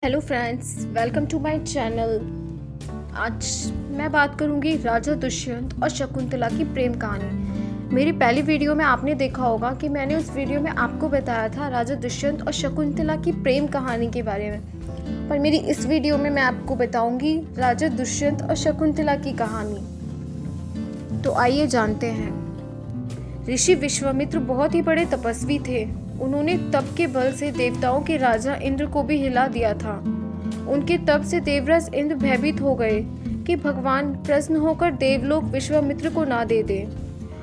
Hello friends, welcome to my channel. आज मैं बात करूंगी राजा दुष्यंत और शकुंतला की प्रेम कहानी। मेरी पहली वीडियो में आपने देखा होगा कि मैंने उस वीडियो में आपको बताया था राजा दुष्यंत और शकुंतला की प्रेम कहानी के बारे में, पर मेरी इस वीडियो में मैं आपको बताऊंगी राजा दुष्यंत और शकुंतला की कहानी। तो आइए जानते हैं। ऋषि विश्वामित्र बहुत ही बड़े तपस्वी थे। उन्होंने तप के बल से देवताओं के राजा इंद्र को भी हिला दिया था। उनके तप से देवराज इंद्र भयभीत हो गए कि भगवान प्रसन्न होकर देवलोक विश्वामित्र को ना दे दे।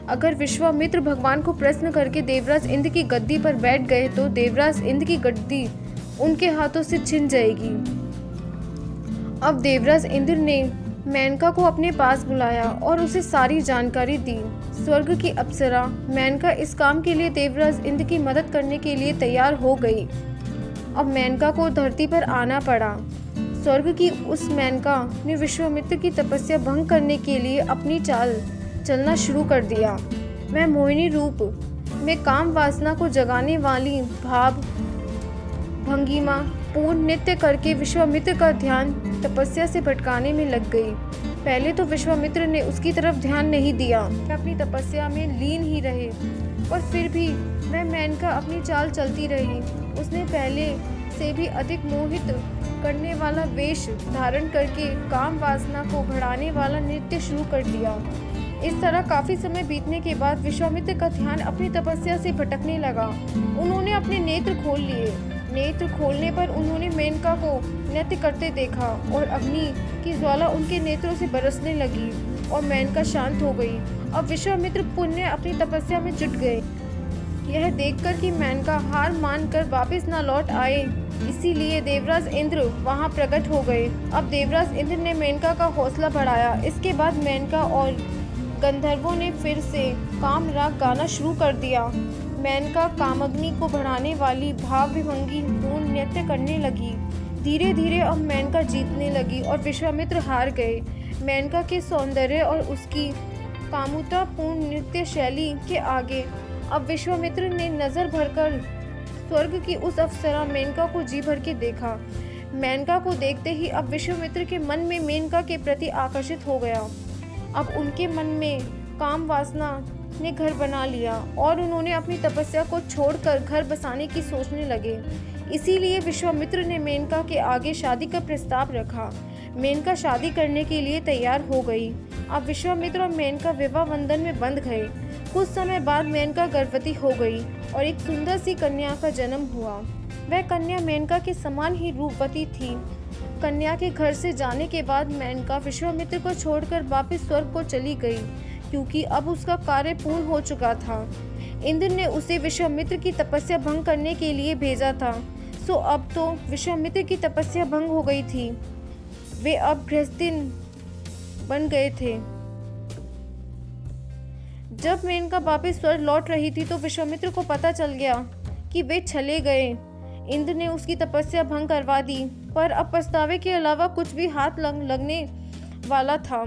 अगर विश्वामित्र भगवान को प्रसन्न करके देवराज इंद्र की गद्दी पर बैठ गए तो देवराज इंद्र की गद्दी उनके हाथों से छिन जाएगी। अब देवराज इंद्र ने मेनका को अपने पास बुलाया और उसे सारी जानकारी दी। स्वर्ग की अप्सरा मेनका इस काम के लिए देवराज इंद्र की मदद करने के लिए तैयार हो गई। अब मेनका को धरती पर आना पड़ा। स्वर्ग की उस मेनका ने विश्वामित्र की तपस्या भंग करने के लिए अपनी चाल चलना शुरू कर दिया। वह मोहिनी रूप में काम वासना को जगाने वाली भाव भंगिमा पूर्ण नृत्य करके विश्वामित्र का ध्यान तपस्या से भटकाने में लग गई। पहले तो विश्वामित्र ने उसकी तरफ ध्यान नहीं दिया, वह अपनी तपस्या में लीन ही रहे, और फिर भी वह मेनका अपनी चाल चलती रही। उसने पहले से भी अधिक मोहित करने वाला वेश धारण करके काम वासना को बढ़ाने वाला नृत्य शुरू कर दिया। इस तरह काफी समय बीतने के बाद विश्वामित्र का ध्यान अपनी तपस्या से भटकने लगा। उन्होंने अपने नेत्र खोल लिए। नेत्र खोलने पर उन्होंने मेनका को नृत्य करते देखा और अग्नि की ज्वाला उनके नेत्रों से बरसने लगी और मेनका शांत हो गई। अब विश्वामित्र पुण्य अपनी तपस्या में जुट गए। यह देखकर कि मेनका हार मानकर वापस न लौट आए, इसीलिए देवराज इंद्र वहां प्रकट हो गए। अब देवराज इंद्र ने मेनका का हौसला बढ़ाया। इसके बाद मेनका और गंधर्वों ने फिर से काम राग गाना शुरू कर दिया। मेनका कामग्नि को बढ़ाने वाली भाव विभंगी पूर्ण नृत्य करने लगी। धीरे धीरे अब मेनका जीतने लगी और विश्वामित्र हार गए। मेनका के सौंदर्य और उसकी कामुकता पूर्ण नृत्य शैली के आगे अब विश्वामित्र ने नजर भरकर स्वर्ग की उस अप्सरा मेनका को जी भर के देखा। मेनका को देखते ही अब विश्वामित्र के मन में मेनका के प्रति आकर्षित हो गया। अब उनके मन में काम वासना ने घर बना लिया और उन्होंने अपनी तपस्या को छोड़कर घर बसाने की सोचने लगे। इसीलिए विश्वामित्र ने मेनका के आगे शादी का प्रस्ताव रखा। मेनका शादी करने के लिए तैयार हो गई। अब विश्वामित्र और मेनका विवाह बंधन में बंध गए। कुछ समय बाद मेनका गर्भवती हो गई और एक सुंदर सी कन्या का जन्म हुआ। वह कन्या मेनका के समान ही रूपवती थी। कन्या के घर से जाने के बाद मेनका विश्वामित्र को छोड़कर वापस स्वर्ग को चली गई, क्योंकि अब उसका कार्य पूर्ण हो चुका था। इंद्र ने उसे विश्वामित्र की तपस्या भंग करने के लिए भेजा था। सो अब तो विश्वामित्र की तपस्या भंग हो गई थी। वे अब गृहस्थिन बन गए थे। जब मेनका वापस स्वर्ग लौट रही थी तो विश्वामित्र को पता चल गया कि वे चले गए। इंद्र ने उसकी तपस्या भंग करवा दी, पर अब पछतावे के अलावा कुछ भी हाथ लगने वाला था।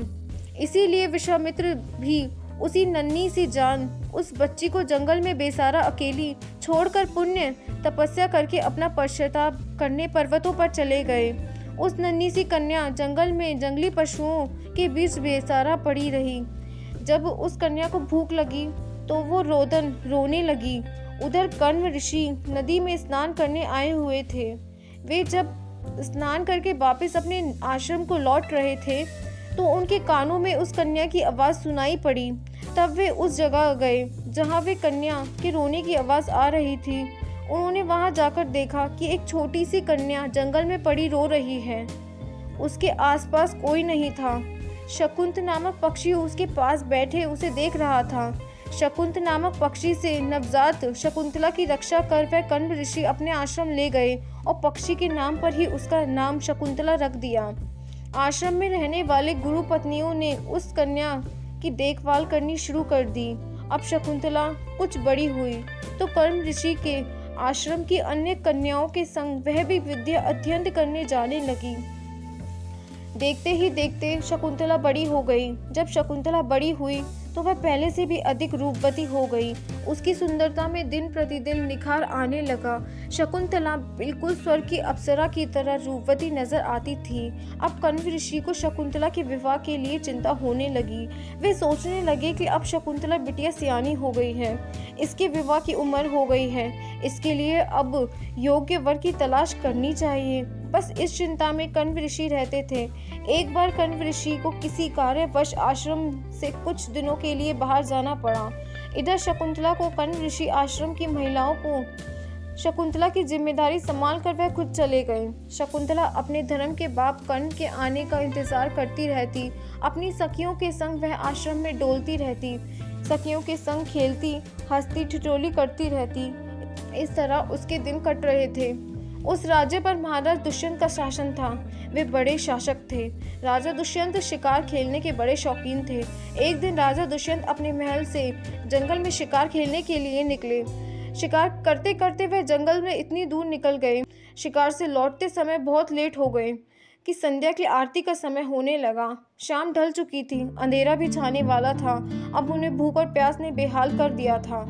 इसीलिए विश्वामित्र भी उसी नन्ही सी जान उस बच्ची को जंगल में बेसहारा अकेली छोड़कर पुण्य तपस्या करके अपना पश्चाताप करने पर्वतों पर चले गए। उस नन्ही सी कन्या जंगल में जंगली पशुओं के बीच बेसहारा पड़ी रही। जब उस कन्या को भूख लगी तो वो रोने लगी। उधर कण्व ऋषि नदी में स्नान करने आए हुए थे। वे जब स्नान करके वापस अपने आश्रम को लौट रहे थे तो उनके कानों में उस कन्या की आवाज़ सुनाई पड़ी। तब वे उस जगह गए जहाँ वे कन्या के रोने की आवाज़ आ रही थी। उन्होंने वहाँ जाकर देखा कि एक छोटी सी कन्या जंगल में पड़ी रो रही है। उसके आसपास कोई नहीं था। शकुंत नामक पक्षी उसके पास बैठे उसे देख रहा था। शकुंत नामक पक्षी से नवजात शकुंतला की रक्षा कर वह कण्व ऋषि अपने आश्रम ले गए और पक्षी के नाम पर ही उसका नाम शकुंतला रख दिया। आश्रम में रहने वाले गुरु पत्नियों ने उस कन्या की देखभाल करनी शुरू कर दी। अब शकुंतला कुछ बड़ी हुई तो कण्व ऋषि के आश्रम की अन्य कन्याओं के संग वह भी विद्या अध्ययन करने जाने लगी। देखते ही देखते शकुंतला बड़ी हो गई। जब शकुंतला बड़ी हुई तो वह पहले से भी अधिक रूपवती हो गई। उसकी सुंदरता में दिन प्रतिदिन निखार आने लगा। शकुंतला बिल्कुल स्वर्ग की अप्सरा की तरह रूपवती नजर आती थी। अब कण्व ऋषि को शकुंतला के विवाह के लिए चिंता होने लगी। वे सोचने लगे कि अब शकुंतला बिटिया सियानी हो गई है, इसके विवाह की उम्र हो गई है, इसके लिए अब योग्य वर की तलाश करनी चाहिए। बस इस चिंता में कण्व ऋषि रहते थे। एक बार कण्व ऋषि को किसी कार्यवश आश्रम से कुछ दिनों के लिए बाहर जाना पड़ा। इधर शकुंतला को कण्व ऋषि आश्रम की महिलाओं को शकुंतला की जिम्मेदारी संभाल कर वह खुद चले गए। शकुंतला अपने धर्म के बाप कर्ण के आने का इंतजार करती रहती। अपनी सखियों के संग वह आश्रम में डोलती रहती, सखियों के संग खेलती, हंसती ठिठोली करती रहती। इस तरह उसके दिन कट रहे थे। उस राज्य पर महाराज दुष्यंत का शासन था। वे बड़े शासक थे। राजा दुष्यंत शिकार खेलने के बड़े शौकीन थे। एक दिन राजा दुष्यंत अपने महल से जंगल में शिकार खेलने के लिए निकले। शिकार करते करते वह जंगल में इतनी दूर निकल गए, शिकार से लौटते समय बहुत लेट हो गए कि संध्या की आरती का समय होने लगा। शाम ढल चुकी थी, अंधेरा भी छाने वाला था। अब उन्हें भूख और प्यास ने बेहाल कर दिया था।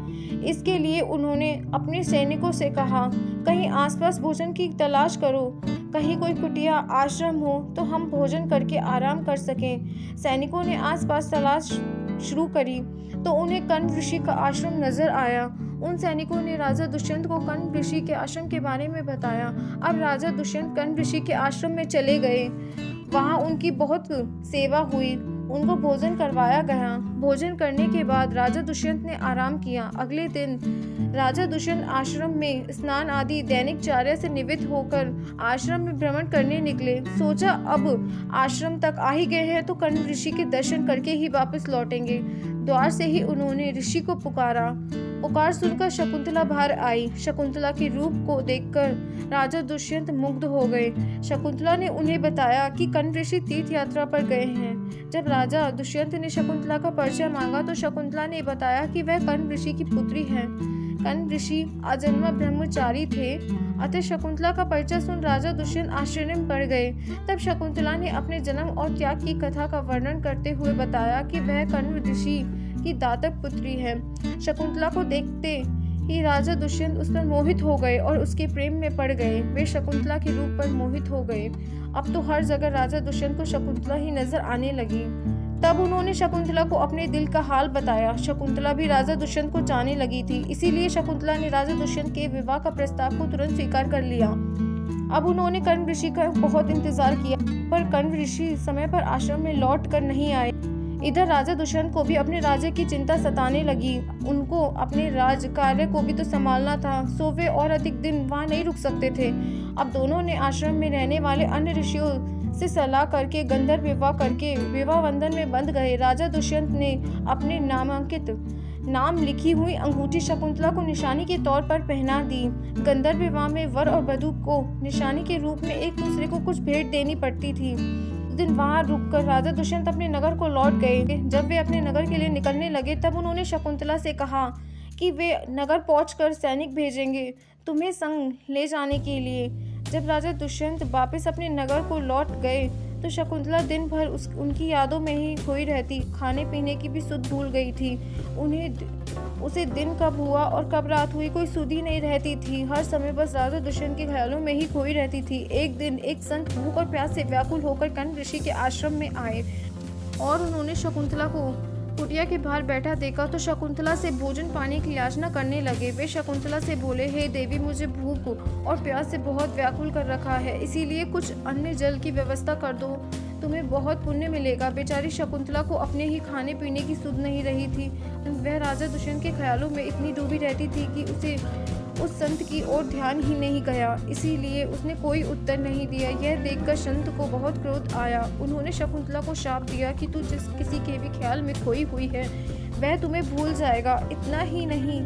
इसके लिए उन्होंने अपने सैनिकों से कहा, कहीं आसपास भोजन की तलाश करो, कहीं कोई कुटिया आश्रम हो तो हम भोजन करके आराम कर सकें। सैनिकों ने आसपास तलाश शुरू करी तो उन्हें कण्व ऋषि का आश्रम नजर आया। उन सैनिकों ने राजा दुष्यंत को कण्व ऋषि के आश्रम के बारे में बताया। अब राजा दुष्यंत कण्व ऋषि के आश्रम में चले गए। वहां उनकी बहुत सेवा हुई, उनको भोजन करवाया गया। भोजन करने के बाद राजा दुष्यंत ने आराम किया। अगले दिन राजा दुष्यंत आश्रम में स्नान आदि दैनिक चार्य से निवृत्त होकर आश्रम में भ्रमण करने निकले। सोचा अब आश्रम तक आ ही गए हैं तो कण्व ऋषि के दर्शन करके ही वापस लौटेंगे। द्वार से ही उन्होंने ऋषि को पुकारा। पुकार सुनकर शकुंतला बाहर आई। शकुंतला के रूप को देखकर राजा दुष्यंत मुग्ध हो गए। शकुंतला ने उन्हें बताया कि कण्व ऋषि तीर्थ यात्रा पर गए हैं। जब राजा दुष्यंत ने शकुंतला का परिचय मांगा तो शकुंतला ने बताया कि वह कण्व ऋषि की पुत्री है। कण्व ऋषि आजन्मा ब्रह्मचारी थे, अतः शकुंतला का परिचय सुन राजा दुष्यंत आश्चर्य में पड़ गए। तब शकुंतला ने अपने जन्म और त्याग की कथा का वर्णन करते हुए बताया कि वह कण्व ऋषि की दातक पुत्री है। शकुंतला को देखते ही राजा दुष्यंत उस पर मोहित हो गए और उसके प्रेम में पड़ गए। वे शकुंतला के रूप पर मोहित हो गए। अब तो हर जगह राजा दुष्यंत को शकुंतला ही नजर आने लगी। तब उन्होंने शकुंतला को अपने दिल का हाल बताया। शकुंतला भी राजा दुष्यंत को चाहने लगी थी, इसीलिए शकुंतला ने राजा दुष्यंत के विवाह का प्रस्ताव को तुरंत स्वीकार कर लिया। अब उन्होंने कण्व ऋषि का बहुत इंतजार किया, पर कण्व ऋषि समय पर आश्रम में लौट कर नहीं आए। इधर राजा दुष्यंत को भी अपने राज्य की चिंता सताने लगी। उनको अपने राज कार्य को भी तो संभालना था, सो वे और अधिक दिन वहां नहीं रुक सकते थे। अब दोनों ने आश्रम में रहने वाले अन्य ऋषियों से सलाह करके गंधर्व विवाह करके विवाह बंधन में बंध गए। राजा दुष्यंत ने अपने नामांकित नाम लिखी हुई अंगूठी शकुंतला को निशानी के तौर पर पहना दी। गंधर्व विवाह में वर और वधू को निशानी के रूप में एक दूसरे को कुछ भेंट देनी पड़ती थी। दिन वहां रुककर राजा दुष्यंत अपने नगर को लौट गए। जब वे अपने नगर के लिए निकलने लगे तब उन्होंने शकुंतला से कहा कि वे नगर पहुंचकर सैनिक भेजेंगे तुम्हें संग ले जाने के लिए। जब राजा दुष्यंत वापस अपने नगर को लौट गए तो शकुंतला दिन भर उनकी यादों में ही खोई रहती। खाने पीने की भी सुध भूल गई थी। उसे दिन कब हुआ और कब रात हुई कोई सुध ही नहीं रहती थी। हर समय बस राजा दुष्यंत के ख्यालों में ही खोई रहती थी। एक दिन एक संत भूख और प्यास से व्याकुल होकर कण्व ऋषि के आश्रम में आए और उन्होंने शकुंतला को कुटिया के बाहर बैठा देखा तो शकुंतला से भोजन पानी की याचना करने लगे। वे शकुंतला से बोले, हे देवी, मुझे भूख और प्यास से बहुत व्याकुल कर रखा है, इसीलिए कुछ अन्न जल की व्यवस्था कर दो, तुम्हें बहुत पुण्य मिलेगा। बेचारी शकुंतला को अपने ही खाने पीने की सुध नहीं रही थी। वह राजा दुष्यंत के ख्यालों में इतनी डूबी रहती थी कि उसे उस संत की ओर ध्यान ही नहीं गया, इसीलिए उसने कोई उत्तर नहीं दिया। यह देखकर संत को बहुत क्रोध आया। उन्होंने शकुंतला को शाप दिया कि तू जिस किसी के भी ख्याल में खोई हुई है वह तुम्हें भूल जाएगा। इतना ही नहीं,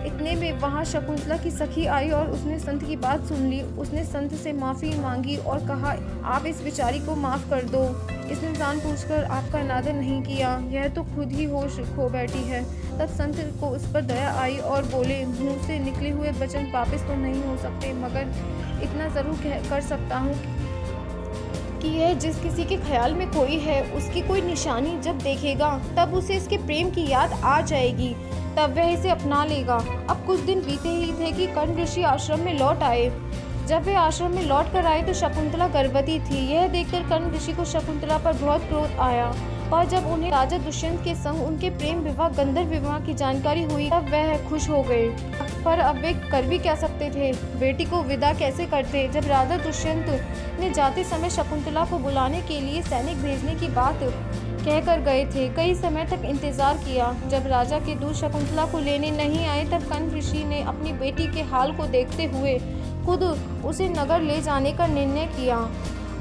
इतने में वहां शकुंतला की सखी आई और उसने संत की बात सुन ली। उसने संत से माफ़ी मांगी और कहा, आप इस बेचारी को माफ़ कर दो, इसने जानबूझकर आपका अनादर नहीं किया, यह तो खुद ही होश खो बैठी है। तब संत को उस पर दया आई और बोले, मुंह से निकले हुए वचन वापस तो नहीं हो सकते, मगर इतना ज़रूर कर सकता हूँ कि यह जिस किसी के ख्याल में कोई है उसकी कोई निशानी जब देखेगा तब उसे इसके प्रेम की याद आ जाएगी, तब वह इसे अपना लेगा। अब कुछ दिन बीते ही थे कि कर्ण ऋषि आश्रम में लौट आए। जब वे आश्रम में लौट कर आए तो शकुंतला गर्भवती थी। यह देखकर कर्ण ऋषि को शकुंतला पर बहुत क्रोध आया, और जब उन्हें राजा दुष्यंत के संग उनके प्रेम विवाह गंधर्व विवाह की जानकारी हुई तब वह खुश हो गए। पर अब वे कर भी क्या सकते थे, बेटी को विदा कैसे करते। जब राजा दुष्यंत ने जाते समय शकुंतला को बुलाने के लिए सैनिक भेजने की बात कहकर गए थे। कई समय तक इंतजार किया। जब राजा के दूत शकुंतला को लेने नहीं आए तब कर्ण ऋषि ने अपनी बेटी के हाल को देखते हुए खुद उसे नगर ले जाने का निर्णय किया।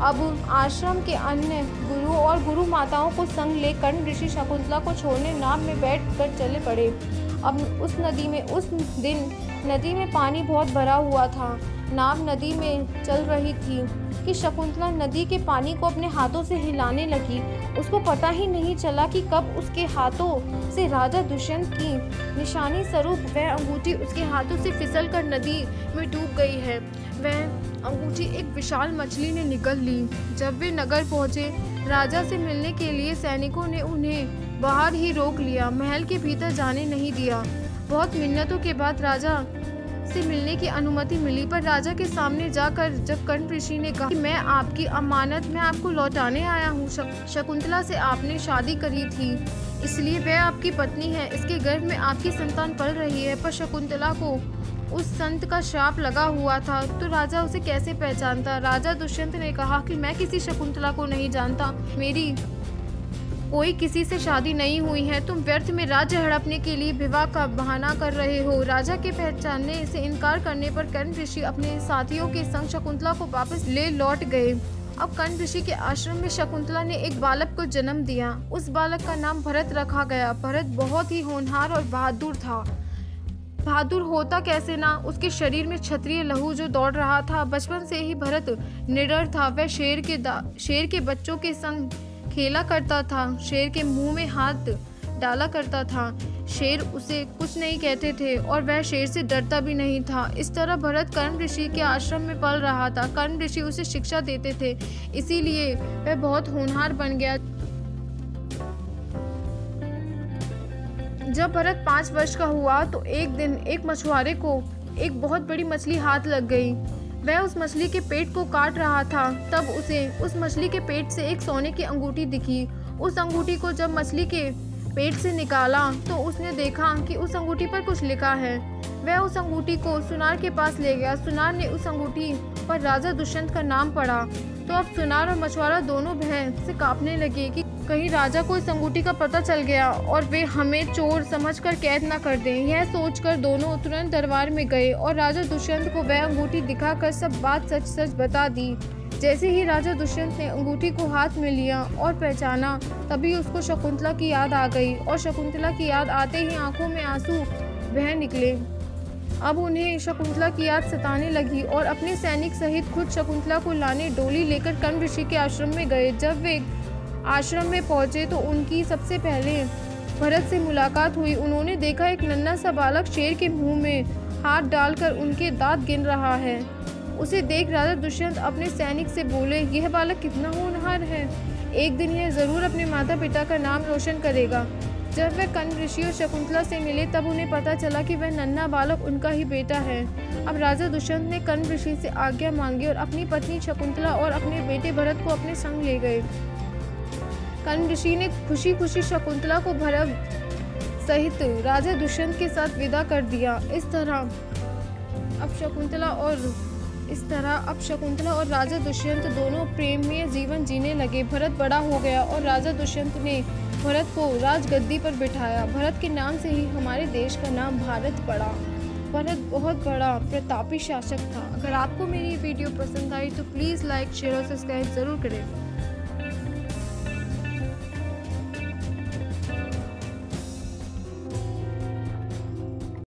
अब आश्रम के अन्य गुरु और गुरु माताओं को संग ले कर्ण ऋषि शकुंतला को छोड़ने नाव में बैठ कर चले पड़े। अब उस दिन नदी में पानी बहुत भरा हुआ था। नाव नदी में चल रही थी कि शकुंतला नदी के पानी को अपने हाथों से हिलाने लगी। उसको पता ही नहीं चला कि कब उसके हाथों से राजा दुष्यंत की निशानी स्वरूप वह अंगूठी उसके हाथों से फिसलकर नदी में डूब गई है। वह अंगूठी एक विशाल मछली ने निगल ली। जब वे नगर पहुंचे, राजा से मिलने के लिए सैनिकों ने उन्हें बाहर ही रोक लिया, महल के भीतर जाने नहीं दिया। बहुत मिन्नतों के बाद राजा से मिलने की अनुमति मिली, पर राजा के सामने जाकर जब कर्ण ऋषि ने कहा कि मैं आपकी अमानत में आपको लौटाने आया हूँ। शकुंतला से आपने शादी करी थी, इसलिए वह आपकी पत्नी है। इसके गर्भ में आपकी संतान पल रही है। पर शकुंतला को उस संत का श्राप लगा हुआ था, तो राजा उसे कैसे पहचानता। राजा दुष्यंत ने कहा कि मैं किसी शकुंतला को नहीं जानता, मेरी कोई किसी से शादी नहीं हुई है। तुम व्यर्थ में राज्य हड़पने के लिए विवाह का बहाना कर रहे हो। राजा के पहचानने से इनकार करने पर कर्ण ऋषि अपने साथियों के संग शकुंतला को वापस ले लौट गए। अब कर्ण ऋषि के आश्रम में शकुंतला ने एक बालक को जन्म दिया। उस बालक का नाम भरत रखा गया। भरत बहुत ही होनहार और बहादुर था। बहादुर होता कैसे ना, उसके शरीर में क्षत्रिय लहू जो दौड़ रहा था। बचपन से ही भरत निडर था। वह शेर के बच्चों के संग खेला करता था, शेर के मुंह में हाथ डाला करता था। शेर उसे कुछ नहीं कहते थे और वह शेर से डरता भी नहीं था। इस तरह भरत कर्ण ऋषि के आश्रम में पल रहा था। कर्ण ऋषि उसे शिक्षा देते थे, इसीलिए वह बहुत होनहार बन गया। जब भरत 5 वर्ष का हुआ तो एक दिन एक मछुआरे को एक बहुत बड़ी मछली हाथ लग गई। वह उस मछली के पेट को काट रहा था, तब उसे उस मछली के पेट से एक सोने की अंगूठी दिखी। उस अंगूठी को जब मछली के पेट से निकाला तो उसने देखा कि उस अंगूठी पर कुछ लिखा है। वह उस अंगूठी को सुनार के पास ले गया। सुनार ने उस अंगूठी पर राजा दुष्यंत का नाम पढ़ा तो अब सुनार और मछुआरा दोनों भय से कांपने लगे कि कहीं राजा को इस अंगूठी का पता चल गया और वे हमें चोर समझकर कैद न कर दें। यह सोचकर दोनों तुरंत दरबार में गए और राजा दुष्यंत को वह अंगूठी दिखाकर सब बात सच सच बता दी। जैसे ही राजा दुष्यंत ने अंगूठी को हाथ में लिया और पहचाना, तभी उसको शकुंतला की याद आ गई और शकुंतला की याद आते ही आंखों में आंसू बह निकले। अब उन्हें शकुंतला की याद सताने लगी और अपने सैनिक सहित खुद शकुंतला को लाने डोली लेकर कर्ण ऋषि के आश्रम में गए। जब वे आश्रम में पहुंचे तो उनकी सबसे पहले भरत से मुलाकात हुई। उन्होंने देखा एक नन्हा सा बालक शेर के मुंह में हाथ डालकर उनके दांत गिन रहा है। उसे देख राजा दुष्यंत अपने सैनिक से बोले, यह बालक कितना होनहार है, एक दिन यह जरूर अपने माता पिता का नाम रोशन करेगा। जब वे कर्ण ऋषि और शकुंतला से मिले तब उन्हें पता चला कि वह नन्हा बालक उनका ही बेटा है। अब राजा दुष्यंत ने कर्ण ऋषि से आज्ञा मांगी और अपनी पत्नी शकुंतला और अपने बेटे भरत को अपने संग ले गए। कर्ण ऋषि ने खुशी खुशी शकुंतला को भरत सहित राजा दुष्यंत के साथ विदा कर दिया। इस तरह अब शकुंतला और राजा दुष्यंत दोनों प्रेममय जीवन जीने लगे। भरत बड़ा हो गया और राजा दुष्यंत ने भरत को राजगद्दी पर बिठाया। भरत के नाम से ही हमारे देश का नाम भारत पड़ा। भरत बहुत बड़ा प्रतापी शासक था। अगर आपको मेरी वीडियो पसंद आई तो प्लीज़ लाइक, शेयर और सब्सक्राइब ज़रूर करें।